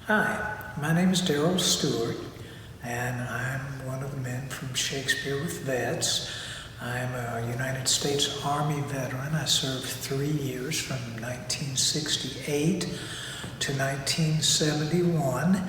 Hi, my name is Darryl Stewart, and I'm one of the men from Shakespeare with Vets. I'm a United States Army veteran. I served 3 years from 1968 to 1971,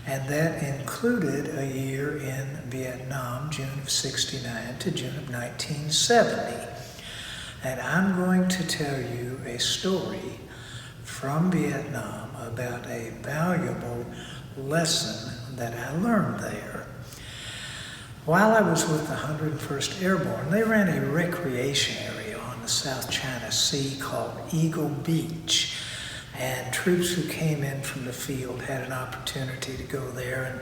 and that included a year in Vietnam, June of '69 to June of 1970. And I'm going to tell you a story from Vietnam about a valuable lesson that I learned there. While I was with the 101st Airborne, they ran a recreation area on the South China Sea called Eagle Beach. And troops who came in from the field had an opportunity to go there and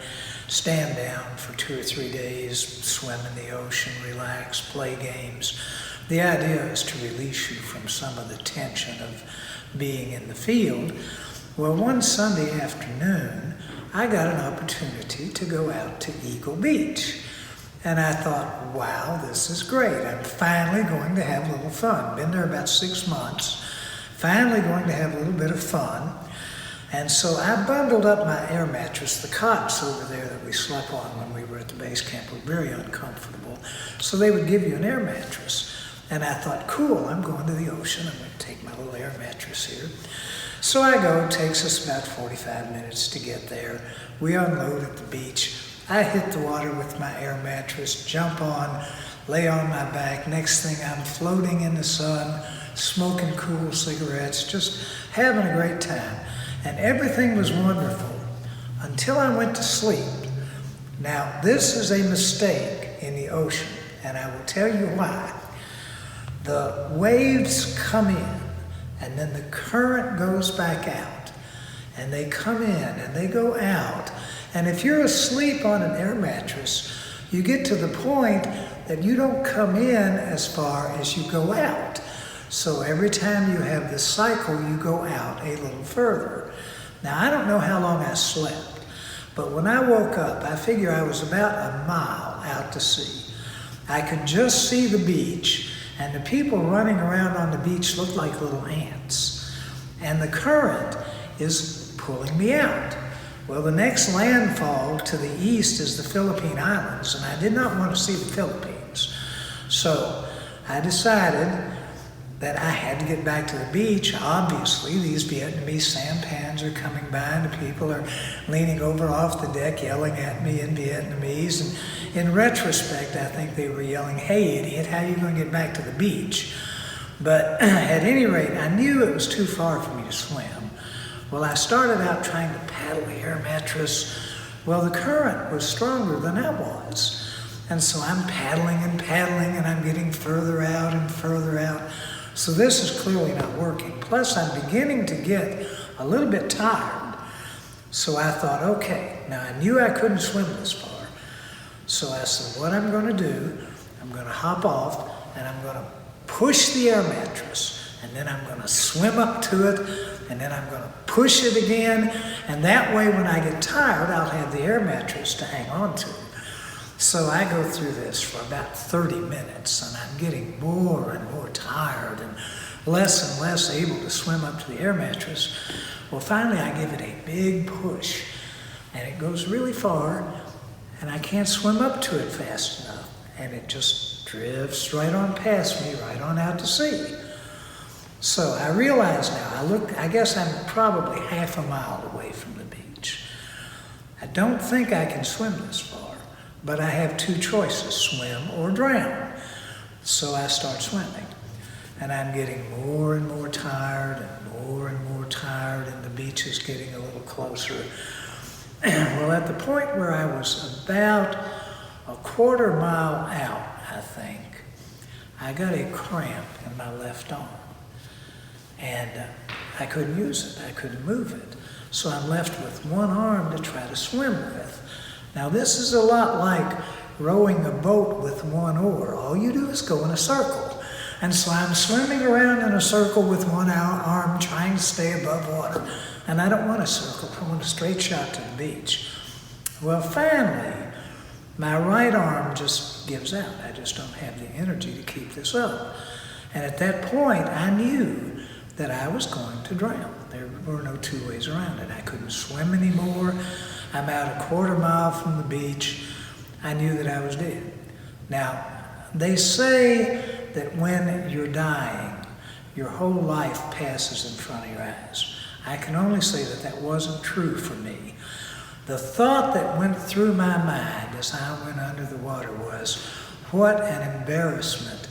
stand down for 2 or 3 days, swim in the ocean, relax, play games. The idea is to release you from some of the tension of being in the field. Well, one Sunday afternoon, I got an opportunity to go out to Eagle Beach. And I thought, wow, this is great. I'm finally going to have a little fun. Been there about 6 months. Finally going to have a little bit of fun. And so I bundled up my air mattress. The cots over there that we slept on when we were at the base camp were very uncomfortable. So they would give you an air mattress. And I thought, cool, I'm going to the ocean. I'm going to take my little air mattress here. So I go, it takes us about 45 minutes to get there. We unload at the beach. I hit the water with my air mattress, jump on, lay on my back. Next thing I'm floating in the sun, smoking cool cigarettes, just having a great time. And everything was wonderful until I went to sleep. Now, this is a mistake in the ocean, and I will tell you why. The waves come in, and then the current goes back out, and they come in and they go out. And if you're asleep on an air mattress, you get to the point that you don't come in as far as you go out. So every time you have this cycle, you go out a little further. Now, I don't know how long I slept, but when I woke up, I figure I was about a mile out to sea. I could just see the beach, and the people running around on the beach looked like little ants. And the current is pulling me out. Well, the next landfall to the east is the Philippine Islands, and I did not want to see the Philippines. So I decided that I had to get back to the beach. Obviously, these Vietnamese sampans are coming by, and the people are leaning over off the deck yelling at me in Vietnamese. And in retrospect, I think they were yelling, "Hey, idiot, how are you going to get back to the beach?" But at any rate, I knew it was too far for me to swim. Well, I started out trying to paddle the air mattress. Well, the current was stronger than I was. And so I'm paddling, and I'm getting further out and further out. So this is clearly not working. Plus, I'm beginning to get a little bit tired. So I thought, okay, now I knew I couldn't swim this far. So I said, what I'm going to do, I'm going to hop off, and I'm going to push the air mattress, and then I'm going to swim up to it, and then I'm going to push it again, and that way when I get tired, I'll have the air mattress to hang on to. So I go through this for about 30 minutes, and I'm getting more and more tired and less able to swim up to the air mattress. Well, finally I give it a big push, and it goes really far, and I can't swim up to it fast enough, and it just drifts right on past me, right on out to sea. So I realize now, I guess I'm probably half a mile away from the beach. I don't think I can swim this far. But I have two choices, swim or drown. So I start swimming. And I'm getting more and more tired and the beach is getting a little closer. Well, at the point where I was about a quarter mile out, I think, I got a cramp in my left arm. And I couldn't use it, I couldn't move it. So I'm left with one arm to try to swim with. Now, this is a lot like rowing a boat with one oar. All you do is go in a circle. And so I'm swimming around in a circle with one arm trying to stay above water. And I don't want a circle, I want a straight shot to the beach. Well, finally, my right arm just gives out. I just don't have the energy to keep this up. And at that point, I knew that I was going to drown. There were no two ways around it. I couldn't swim anymore. I'm out a quarter mile from the beach. I knew that I was dead. Now, they say that when you're dying, your whole life passes in front of your eyes. I can only say that that wasn't true for me. The thought that went through my mind as I went under the water was, what an embarrassment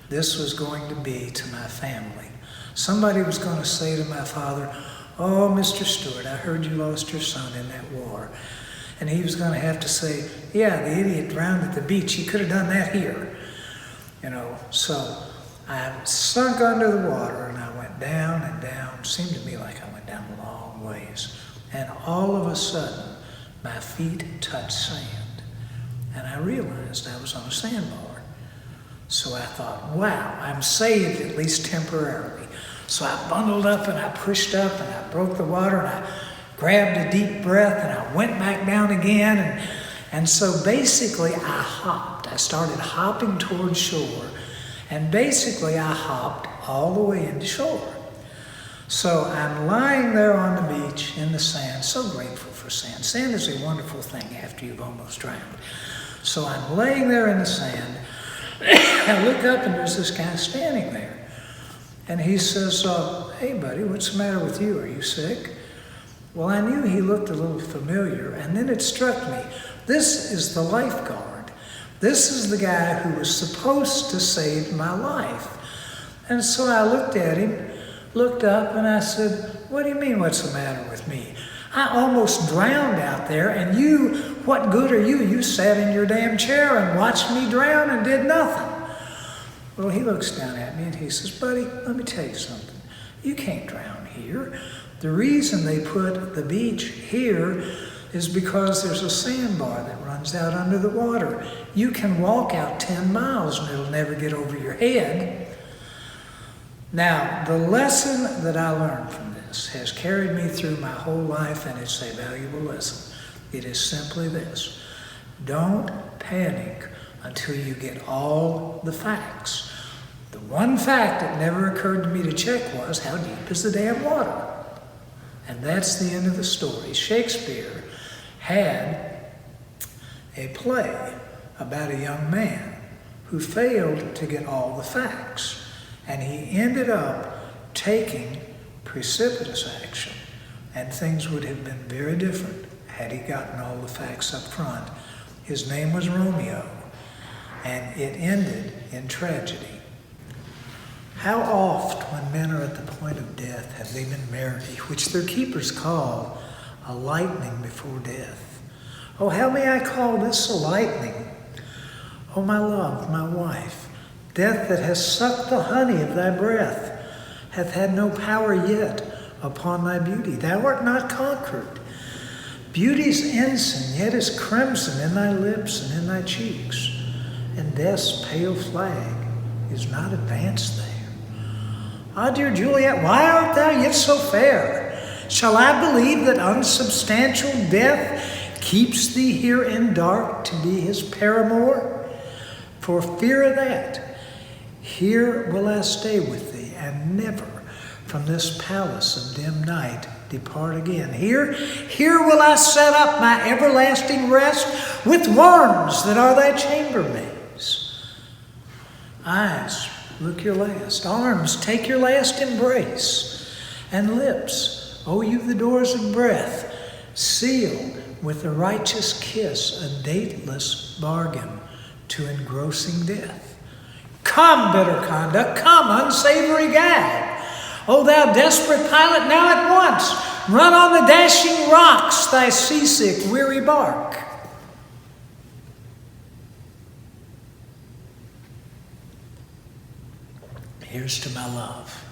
this was going to be to my family. Somebody was going to say to my father, "Oh, Mr. Stewart, I heard you lost your son in that war." And he was going to have to say, "Yeah, the idiot drowned at the beach. He could have done that here." So I sunk under the water and I went down and down. It seemed to me like I went down a long ways. And all of a sudden, my feet touched sand. And I realized I was on a sandbar. So I thought, wow, I'm saved at least temporarily. So I bundled up and I pushed up and I broke the water and I grabbed a deep breath and I went back down again. And so basically I hopped. I started hopping towards shore. And basically I hopped all the way into shore. So I'm lying there on the beach in the sand, so grateful for sand. Sand is a wonderful thing after you've almost drowned. So I'm laying there in the sand. I look up and there's this guy standing there. And he says, "Hey buddy, what's the matter with you? Are you sick?" Well, I knew he looked a little familiar, and then it struck me. This is the lifeguard. This is the guy who was supposed to save my life. And so I looked at him, looked up, and I said, "What do you mean, what's the matter with me? I almost drowned out there, and you, what good are you? You sat in your damn chair and watched me drown and did nothing." Well, he looks down at me and he says, "Buddy, let me tell you something. You can't drown here. The reason they put the beach here is because there's a sandbar that runs out under the water. You can walk out 10 miles and it'll never get over your head." Now, the lesson that I learned from this has carried me through my whole life, and it's a valuable lesson. It is simply this: don't panic until you get all the facts. The one fact that never occurred to me to check was, how deep is the damn water? And that's the end of the story. Shakespeare had a play about a young man who failed to get all the facts. And he ended up taking precipitous action. And things would have been very different had he gotten all the facts up front. His name was Romeo, and it ended in tragedy. How oft, when men are at the point of death, have they been merry, which their keepers call a lightning before death? Oh, how may I call this a lightning? Oh, my love, my wife, death that has sucked the honey of thy breath hath had no power yet upon thy beauty. Thou art not conquered. Beauty's ensign yet is crimson in thy lips and in thy cheeks, and death's pale flag is not advanced there. Ah, dear Juliet, why art thou yet so fair? Shall I believe that unsubstantial death keeps thee here in dark to be his paramour? For fear of that, here will I stay with thee, and never from this palace of dim night depart again. Here will I set up my everlasting rest with worms that are thy chambermaids. Eyes, look your last. Arms, take your last embrace. And lips, O you the doors of breath, seal with a righteous kiss a dateless bargain to engrossing death. Come, bitter conduct, come, unsavory gag. O thou desperate pilot, now at once, run on the dashing rocks thy seasick, weary bark. Here's to my love.